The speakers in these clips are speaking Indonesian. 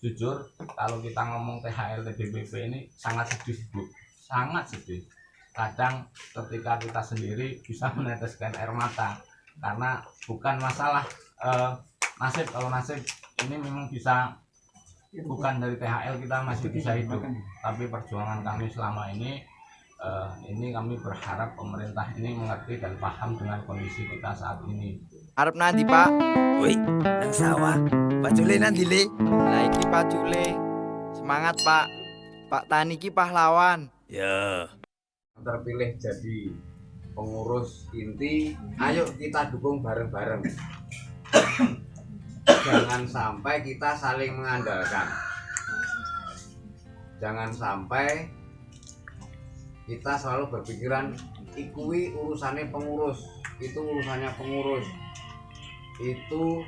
jujur kalau kita ngomong THL TBPP ini sangat sedih Bu, sangat sedih. Kadang ketika kita sendiri bisa meneteskan air mata karena bukan masalah nasib. Kalau nasib ini memang bisa, bukan dari THL kita masih bisa hidup, tapi perjuangan kami selama ini kami berharap pemerintah ini mengerti dan paham dengan kondisi kita saat ini. Arep nanti Pak? Woi, nang sawah. Pak Cule nanti le. Lah iki Pak Cule. Semangat Pak. Pak Tani ki pahlawan. Ya. Terpilih jadi pengurus inti, ayo kita dukung bareng-bareng. Jangan sampai kita saling mengandalkan. Jangan sampai kita selalu berpikiran ikui urusannya pengurus, itu urusannya pengurus, itu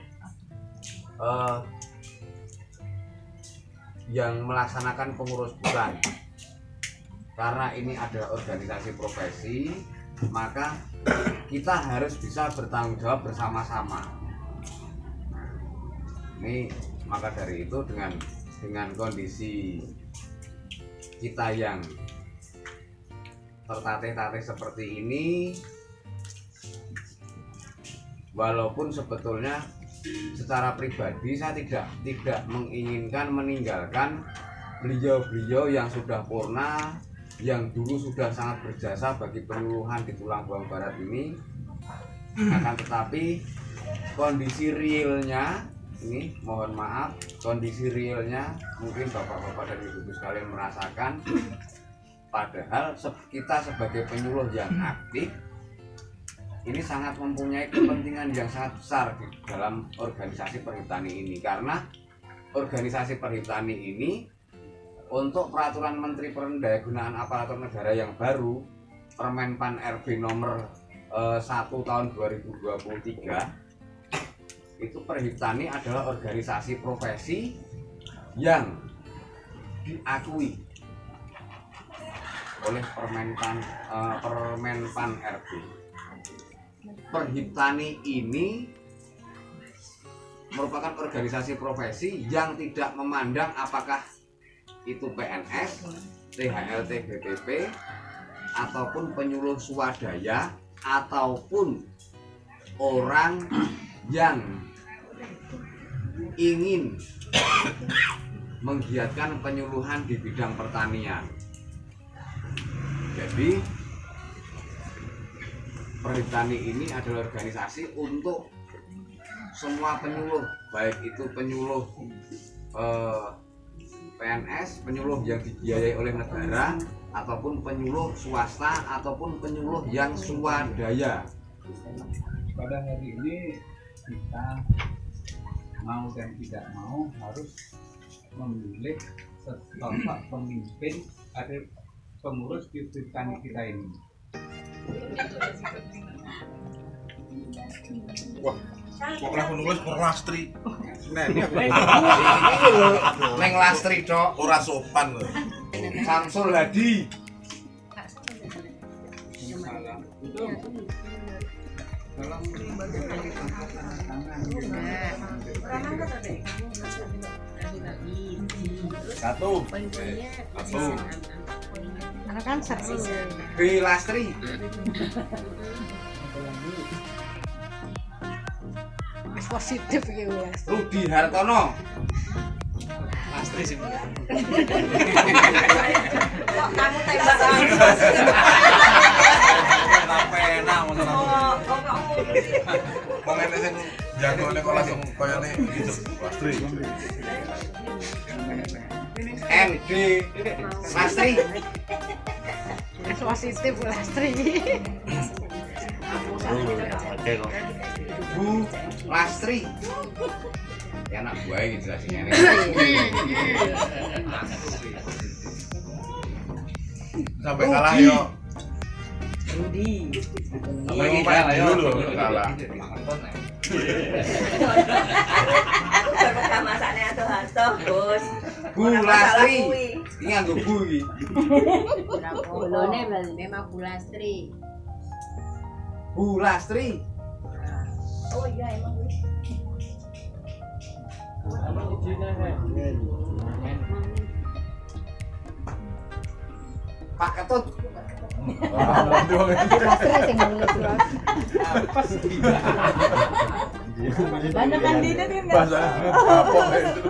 yang melaksanakan pengurus, bukan. Karena ini ada organisasi profesi, maka kita harus bisa bertanggung jawab bersama-sama. Ini maka dari itu dengan kondisi kita yang tertatih-tatih seperti ini, walaupun sebetulnya secara pribadi saya tidak menginginkan meninggalkan beliau-beliau yang sudah purna, yang dulu sudah sangat berjasa bagi penyuluhan di Tulang Bawang Barat ini. Akan tetapi kondisi realnya ini, mohon maaf, kondisi realnya mungkin bapak-bapak dan ibu-ibu sekalian merasakan, padahal kita sebagai penyuluh yang aktif ini sangat mempunyai kepentingan yang sangat besar di dalam organisasi Perhiptani ini, karena organisasi Perhiptani ini untuk peraturan Menteri Pendayagunaan Aparatur Negara yang baru, Permenpan RB nomor 1 tahun 2023, itu Perhiptani adalah organisasi profesi yang diakui oleh Permenpan RB. Perhiptani ini merupakan organisasi profesi yang tidak memandang apakah itu PNS, THL TBPP, ataupun penyuluh swadaya, ataupun orang yang ingin menggiatkan penyuluhan di bidang pertanian. Jadi Perhiptani ini adalah organisasi untuk semua penyuluh, baik itu penyuluh PNS, penyuluh yang dibiayai oleh negara, ataupun penyuluh swasta, ataupun penyuluh yang swadaya. Pada hari ini kita mau dan tidak mau harus memilih sosok pemimpin ada pengurus di Perhiptani kita ini. Wah, kok lah nulis berlastri. Nah, ini Neng Lastri Cok, ora sopan lho. Samsul Hadi. Itu dalam Satu. Kan saksi B Lastri. positif gitu ya. Rudi Hartono. Lastri sih. Kamu tembak Pena ngono ta. Wong ngene sing jagone kok langsung koyone gitu. Lastri. MD Lastri. positif Lastri. Bu Lastri. Ya anak buah gitu jelasinnya. Sampai kalah yo. Rudi. Sampai kalah yo kalah. Masakne atuh-atuh, Bos. Bu Lastri. Ini nganggo bu iki. Bolone memang Bu Lastri. Bu Lastri. Oh iya emang wis. Pak Ketut. Banyak kandidat kan nggak? Bahasa apa itu?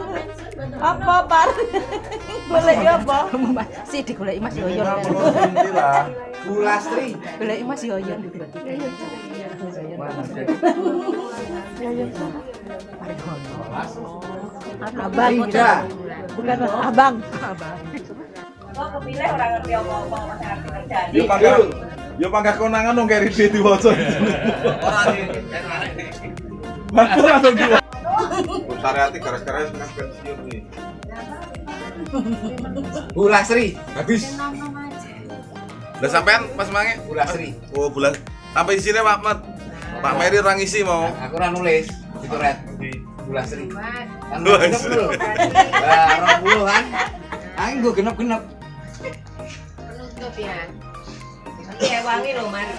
Apa par? Boleh apa? Si digoleki Mas Yoyon. Inti lah. Bu Lastri. Goleki Mas Yoyon. Abang Ida. bukan abang. Kok kepilih orang ngerti apa-apa Mas ngerti kerjane. Yo panggah konangan dong keri di diwaca. Ora di Bagus langsung diwaca. Syariati garis-garis dengan pensiun nih. Bu Lastri. Habis. Udah sampean Mas Mange? Bu Lastri. Oh, bulan. Apa isinya Pak Mat? Pak Meri orang isi mau. Aku ora nulis. Itu red. Bu Lastri. Kan Wah, genep lho. Lah 20 kan. Aku genep-genep. Penutup ya. Nanti wangi lho, Mar.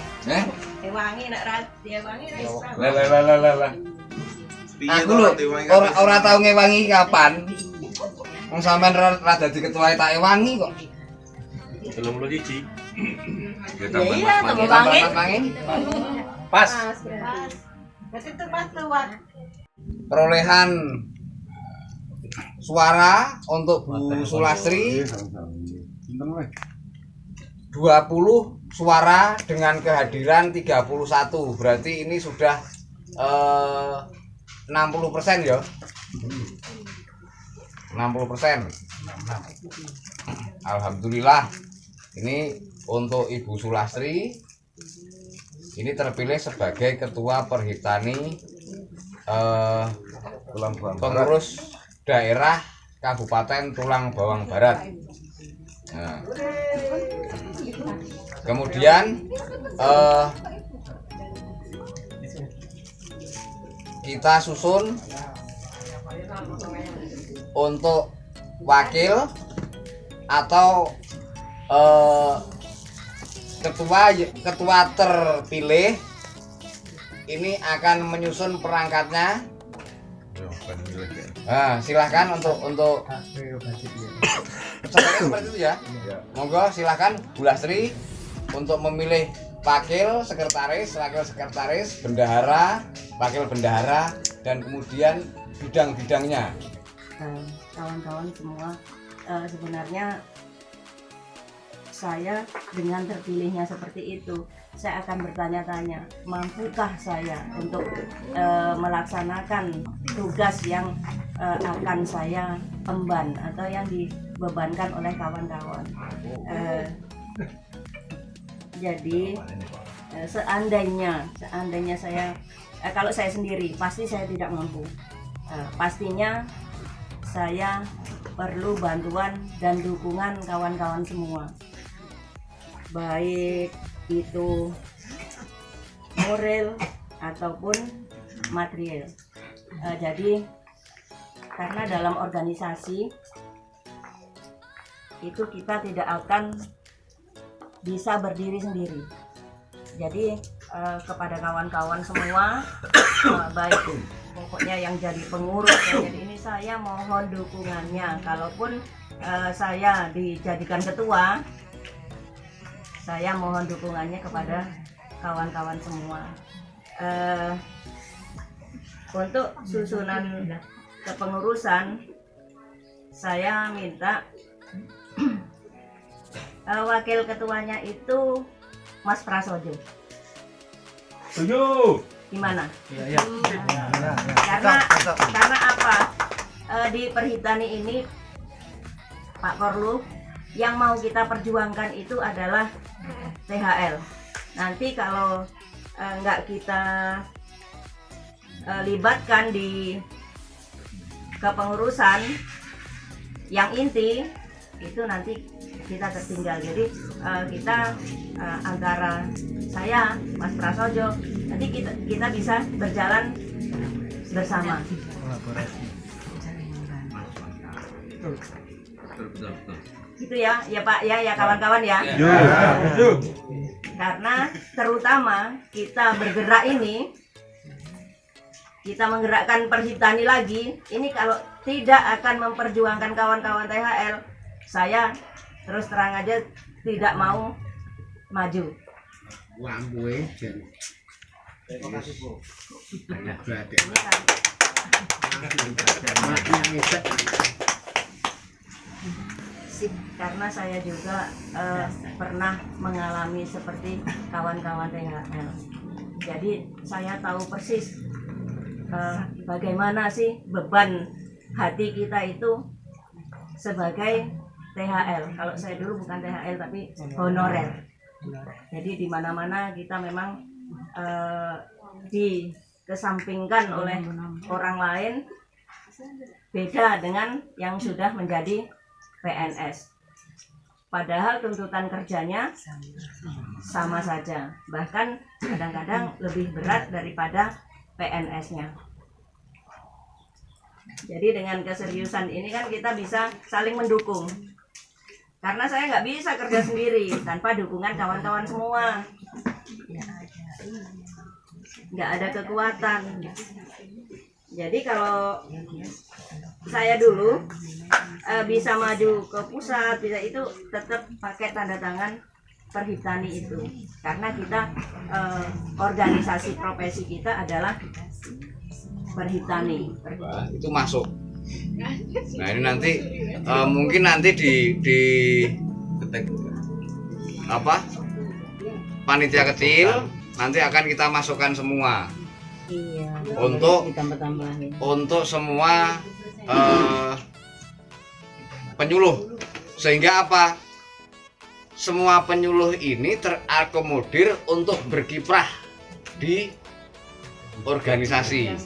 Wangi Nek ra wangi ra. Lah. Aku lho ora tau ngewangi kapan. Wong sampean ra dadi ketua tak ewangi kok. belum lu cici. Iya, tambah wangi. Pas. Berarti itu pas tuan. Perolehan suara untuk Bu Sulastri 20 suara dengan kehadiran 31, berarti ini sudah 60% ya. 60%. Alhamdulillah. Ini untuk Ibu Sulastri ini terpilih sebagai ketua Perhitani pengurus daerah Kabupaten Tulang Bawang Barat. Nah, kemudian kita susun untuk wakil atau ketua terpilih ini akan menyusun perangkatnya. Nah, silahkan untuk seperti itu ya. Monggo silahkan Bu Lastri untuk memilih wakil sekretaris, bendahara, wakil bendahara, dan kemudian bidang-bidangnya. Kawan-kawan semua, sebenarnya saya dengan terpilihnya seperti itu, saya akan bertanya-tanya, mampukah saya untuk melaksanakan tugas yang akan saya emban atau yang dibebankan oleh kawan-kawan. Jadi seandainya saya kalau saya sendiri pasti saya tidak mampu. Pastinya saya perlu bantuan dan dukungan kawan-kawan semua, baik itu moral ataupun material. Jadi karena dalam organisasi itu kita tidak akan bisa berdiri sendiri. Jadi kepada kawan-kawan semua, baik pokoknya yang jadi pengurus, jadi ini saya mohon dukungannya. Kalaupun saya dijadikan ketua, saya mohon dukungannya kepada kawan-kawan semua. Untuk susunan kepengurusan, saya minta wakil ketuanya itu Mas Prasojo. Gimana? Karena apa? Di Perhitani ini Pak Korlu, yang mau kita perjuangkan itu adalah THL. Nanti kalau nggak kita libatkan di kepengurusan yang inti, itu nanti kita tertinggal. Jadi kita antara saya, Mas Prasojo, nanti kita bisa berjalan bersama. Gitu ya Pak ya kawan-kawan ya. Karena terutama kita bergerak ini, kita menggerakkan Perhitani lagi, ini kalau tidak akan memperjuangkan kawan-kawan THL, saya terus terang aja tidak mau maju. Karena saya juga pernah mengalami seperti kawan-kawan THL. Jadi saya tahu persis bagaimana sih beban hati kita itu sebagai THL. Kalau saya dulu bukan THL tapi honorer. Jadi di mana-mana kita memang dikesampingkan oleh orang lain, beda dengan yang sudah menjadi PNS. Padahal tuntutan kerjanya sama saja, bahkan kadang-kadang lebih berat daripada PNS-nya. Jadi dengan keseriusan ini kan kita bisa saling mendukung. Karena saya nggak bisa kerja sendiri tanpa dukungan kawan-kawan semua. Nggak ada kekuatan. Jadi kalau saya dulu bisa maju ke pusat, bisa itu tetap pakai tanda tangan Perhiptani itu. Karena kita organisasi profesi kita adalah Perhiptani. Itu masuk. Nah ini nanti mungkin nanti di apa panitia kecil nanti akan kita masukkan semua. Iya. Untuk semua penyuluh, sehingga apa? Semua penyuluh ini terakomodir untuk berkiprah di organisasi.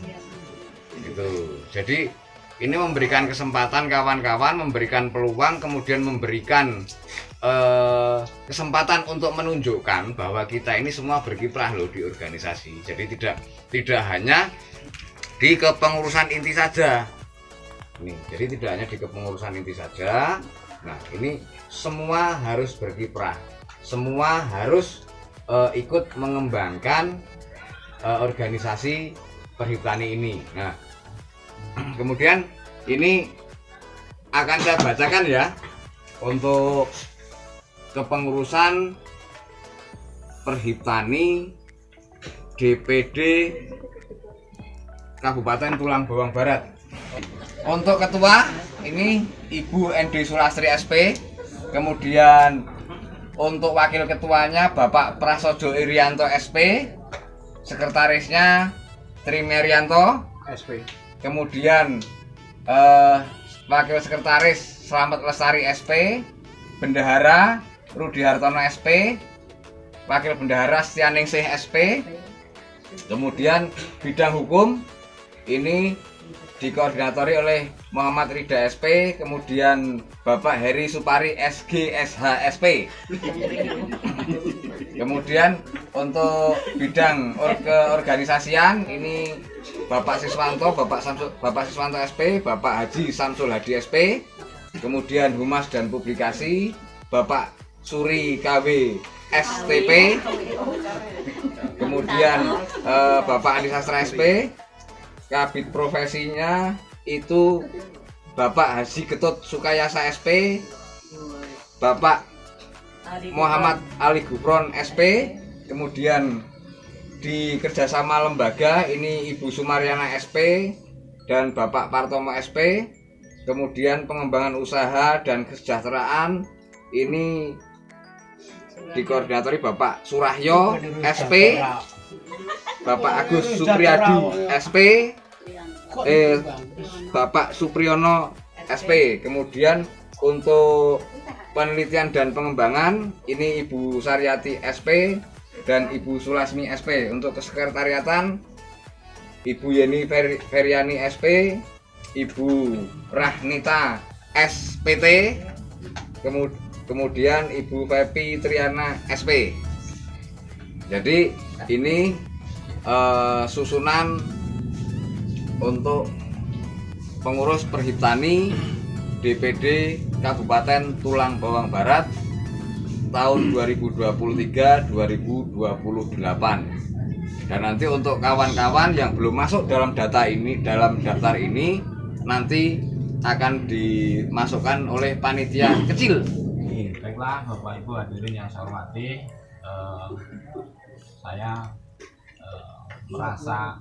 Gitu. Jadi ini memberikan kesempatan kawan-kawan, memberikan peluang, kemudian memberikan kesempatan untuk menunjukkan bahwa kita ini semua berkiprah loh di organisasi. Jadi tidak hanya di kepengurusan inti saja. Nih, jadi tidak hanya di kepengurusan inti saja. Nah, ini semua harus berkiprah. Semua harus ikut mengembangkan organisasi Perhiptani ini. Nah, kemudian ini akan saya bacakan ya untuk kepengurusan Perhiptani DPD Kabupaten Tulang Bawang Barat. Untuk ketua ini Ibu Endi Sulastri SP. Kemudian untuk wakil ketuanya Bapak Prasojo Irianto SP. Sekretarisnya Tri Merianto SP. Kemudian wakil sekretaris Slamet Lestari SP, bendahara Rudi Hartono SP, wakil bendahara Setianingsih SP. Kemudian bidang hukum ini dikoordinatori oleh Muhammad Rida SP, kemudian Bapak Heri Supari SG SH SP. Kemudian untuk bidang keorganisasian ini Bapak Siswanto, Bapak Siswanto SP, Bapak Haji Samsul Hadi SP. Kemudian Humas dan Publikasi Bapak Suri KW STP. Kemudian Bapak Andi Sastra SP. Kabid profesinya itu Bapak Haji Ketut Sukayasa SP, Bapak Muhammad Ali Gufron SP. Kemudian di kerjasama lembaga ini Ibu Sumaryana SP dan Bapak Partomo SP. Kemudian pengembangan usaha dan kesejahteraan ini dikoordinatori Bapak Surahyo SP, Bapak Agus Supriyadi SP, Bapak Supriyono SP. Kemudian untuk penelitian dan pengembangan ini Ibu Saryati SP dan Ibu Sulasmi SP. Untuk kesekretariatan Ibu Yeni Feryani SP, Ibu Rahnita SPT, kemudian Ibu Pepi Triana SP. Jadi ini susunan untuk pengurus Perhiptani DPD Kabupaten Tulang Bawang Barat tahun 2023-2028. Dan nanti untuk kawan-kawan yang belum masuk dalam daftar ini nanti akan dimasukkan oleh panitia kecil. Baiklah Bapak Ibu hadirin yang saya hormati, saya merasa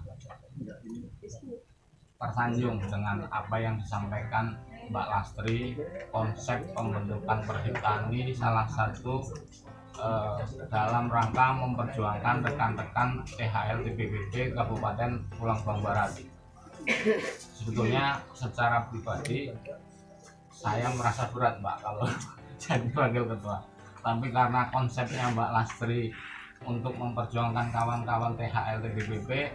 tersanjung dengan apa yang disampaikan Mbak Lastri. Konsep pembentukan Perhiptani salah satu dalam rangka memperjuangkan rekan-rekan THL TBBP Kabupaten Pulang Bang Barat. Sebetulnya secara pribadi saya merasa berat Mbak kalau jadi wakil ketua, tapi karena konsepnya Mbak Lastri untuk memperjuangkan kawan-kawan THL TBBP,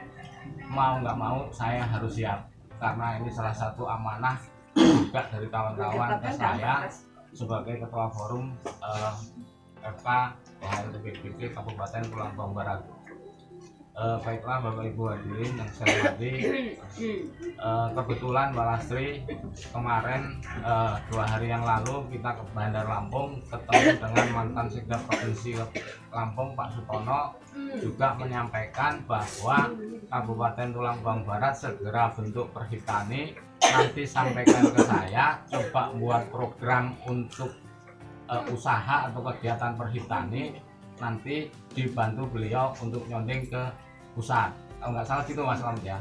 mau nggak mau saya harus siap, karena ini salah satu amanah juga dari kawan-kawan ke saya sebagai ketua forum FK THL TBBP Kabupaten Pulang Bang Barat. Baiklah Bapak Ibu hadirin yang saya hormati, kebetulan Mbak Lastri kemarin 2 hari yang lalu kita ke Bandar Lampung ketemu dengan mantan Sekda Provinsi Lampung Pak Sutono, juga menyampaikan bahwa Kabupaten Tulang Bang Barat segera bentuk Perhiptani. Nanti sampaikan ke saya, coba buat program untuk usaha atau kegiatan Perhiptani, nanti dibantu beliau untuk nyonding ke pusat. Kalau nggak salah gitu Mas Lam ya.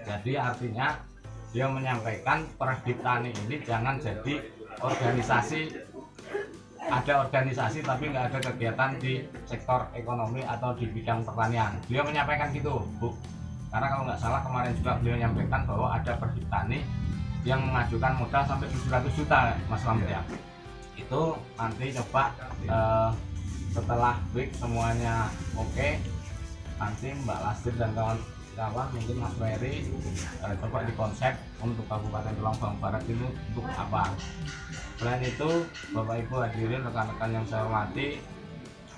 Jadi artinya dia menyampaikan Perhiptani ini jangan jadi organisasi, ada organisasi tapi nggak ada kegiatan di sektor ekonomi atau di bidang pertanian. Beliau menyampaikan gitu Bu, karena kalau nggak salah kemarin juga beliau menyampaikan bahwa ada Perhiptani yang mengajukan modal sampai 700 juta Mas Lam ya. Itu nanti coba setelah week semuanya oke, nanti Mbak Lastri dan kawan-kawan, mungkin Mas Ferry coba dikonsep untuk Kabupaten Tulang Bang Barat itu untuk apa. Selain itu Bapak Ibu hadirin rekan-rekan yang saya hormati,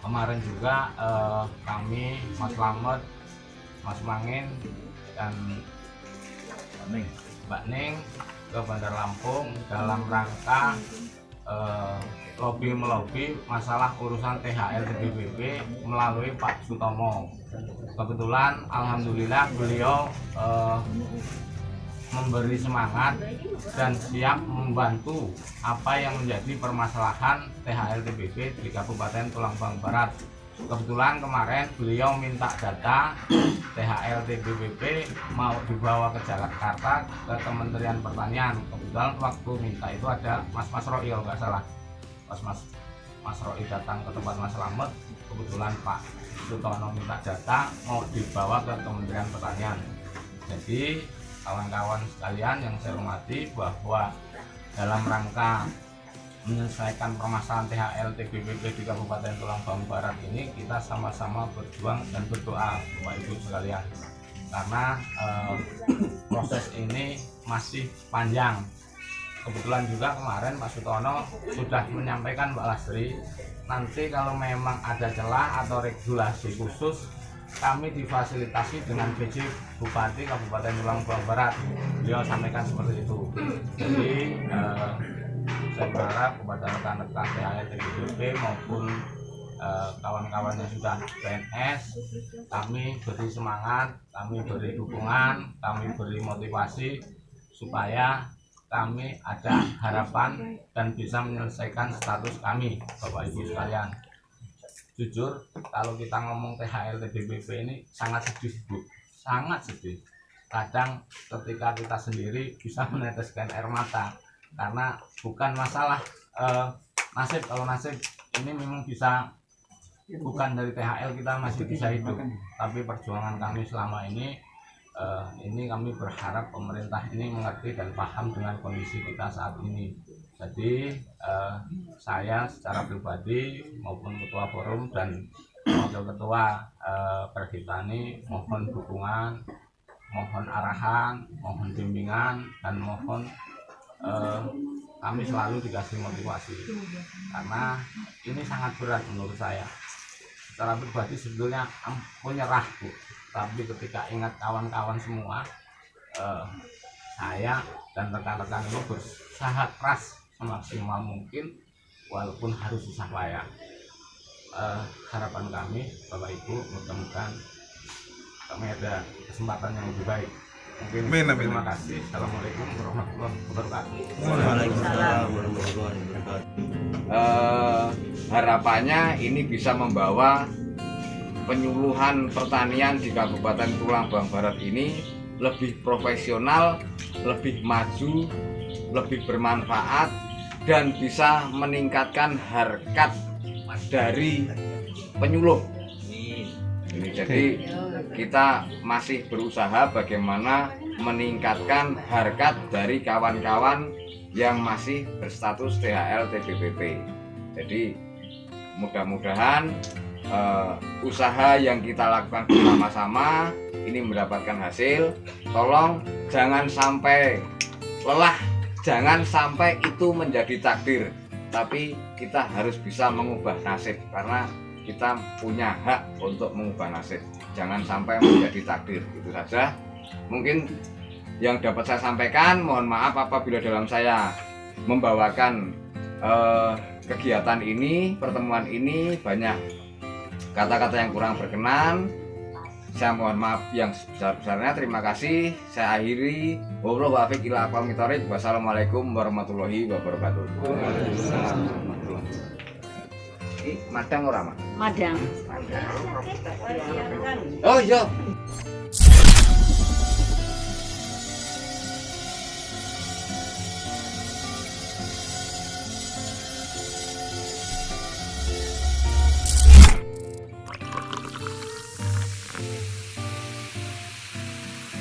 kemarin juga kami Mas Slamet, Mas Mangin dan Mbak Ning ke Bandar Lampung dalam rangka lobby masalah urusan THL TBBP melalui Pak Sutomo. Kebetulan alhamdulillah beliau memberi semangat dan siap membantu apa yang menjadi permasalahan THL TBB di Kabupaten Tulang Bang Barat. Kebetulan kemarin beliau minta data THL TBBP mau dibawa ke Jakarta ke Kementerian Pertanian. Kebetulan waktu minta itu ada Mas Roi kalau nggak salah. Mas Roi datang ke tempat Mas Slamet, kebetulan Pak Sutono minta data mau dibawa ke Kementerian Pertanian. Jadi kawan-kawan sekalian yang saya hormati, bahwa dalam rangka menyelesaikan permasalahan THL TBBP di Kabupaten Tulang Bang Barat ini, kita sama-sama berjuang dan berdoa Bapak Ibu sekalian, karena proses ini masih panjang. Kebetulan juga kemarin Pak Sutono sudah menyampaikan Mbak Lastri, nanti kalau memang ada celah atau regulasi khusus, kami difasilitasi dengan PJ Bupati Kabupaten Tulang Bang Barat. Beliau sampaikan seperti itu. Jadi saya berharap kepada rekan-rekan THL TBBP maupun kawan-kawan yang sudah PNS, kami beri semangat, kami beri dukungan, kami beri motivasi supaya kami ada harapan dan bisa menyelesaikan status kami Bapak Ibu sekalian. Jujur kalau kita ngomong THL TBBP ini sangat sedih Bu, sangat sedih. Kadang ketika kita sendiri bisa meneteskan air mata, karena bukan masalah nasib. Kalau nasib ini memang bisa, bukan dari THL kita masih bisa hidup, tapi perjuangan kami selama ini kami berharap pemerintah ini mengerti dan paham dengan kondisi kita saat ini. Jadi saya secara pribadi maupun ketua forum dan wakil ketua Perhiptani mohon dukungan, mohon arahan, mohon bimbingan, dan mohon kami selalu dikasih motivasi, karena ini sangat berat menurut saya. Secara pribadi sebetulnya menyerah Bu, tapi ketika ingat kawan-kawan semua, saya dan rekan-rekan ini berusaha keras semaksimal mungkin walaupun harus susah payah. Harapan kami Bapak Ibu, mudah-mudahan kami ada kesempatan yang lebih baik. Mungkin terima kasih. Assalamualaikum warahmatullahi wabarakatuh. Waalaikumsalam warahmatullahi wabarakatuh. harapannya ini bisa membawa penyuluhan pertanian di Kabupaten Tulang Bawang Barat ini lebih profesional, lebih maju, lebih bermanfaat, dan bisa meningkatkan harkat dari penyuluh. Ini jadi kita masih berusaha bagaimana meningkatkan harkat dari kawan-kawan yang masih berstatus THL TBPP. Jadi mudah-mudahan usaha yang kita lakukan bersama-sama ini mendapatkan hasil. Tolong jangan sampai lelah, jangan sampai itu menjadi takdir, tapi kita harus bisa mengubah nasib, karena kita punya hak untuk mengubah nasib. Jangan sampai menjadi takdir. Itu saja mungkin yang dapat saya sampaikan. Mohon maaf apabila dalam saya membawakan kegiatan ini, pertemuan ini banyak kata-kata yang kurang berkenan. Saya mohon maaf yang sebesar-besarnya. Terima kasih. Saya akhiri. Wassalamualaikum warahmatullahi wabarakatuh. Ini madang ora, Mak? Madang. Oh iya.